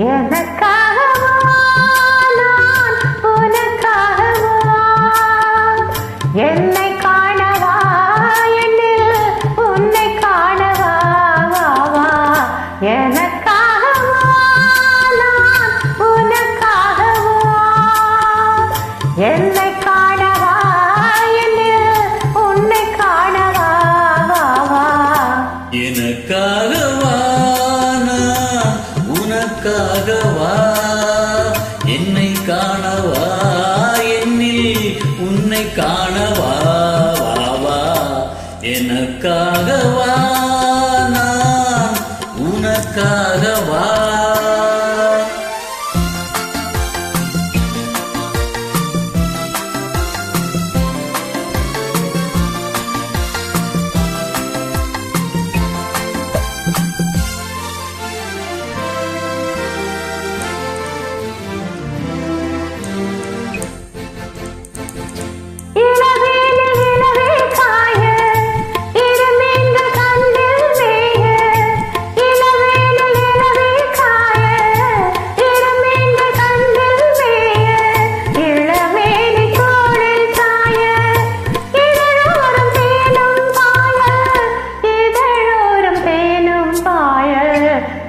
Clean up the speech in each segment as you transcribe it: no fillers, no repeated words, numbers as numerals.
எனக்காகவா நான் உனக்காகவா என்னை காணவா என்னில் உன்னை காணவா எனக்காகவா நான் உனக்காகவா என்னை காணவா என்னில் உன்னை காணவா எனக்காகவா உனக்காகவா என்னை காணவா என்னில் உன்னை காணவா வா எனக்காகவா நான் உனக்காகவா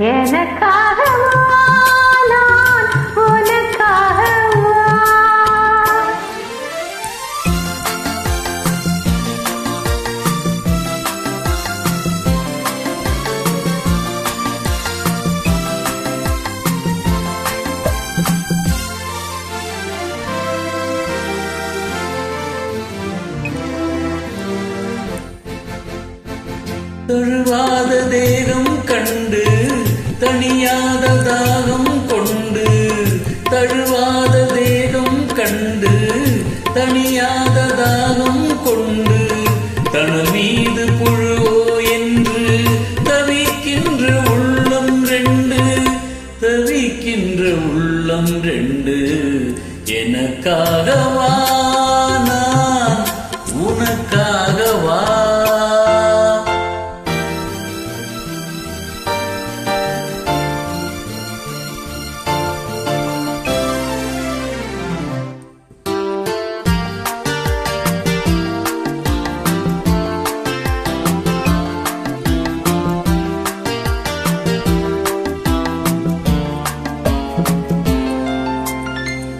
எனக்காகவா நான் உனக்காகவா தழுவாத தேகம் கண்டு தனியாத தாகம் கொண்டு தழுவாத தேகம் கண்டு தனியாத தாகம் கொண்டு தனல் மீது புழுவோ என்று தவிக்கின்ற உள்ளம் ரெண்டு எனக்காகவா நான் உனக்காகவா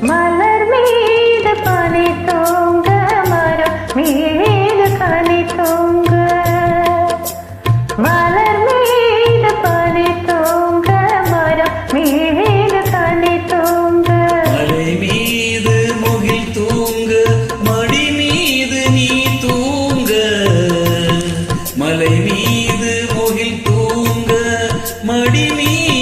மலர் மீது பனி தூங்க மரம் மீது கனி தூங்க மலர் மீது பனி தூங்க மரம் மீது கனி தூங்க மலை மீது முகில் தூங்க மடி மீது நீ தூங்க மலை மீது முகில் தூங்க மடி மீது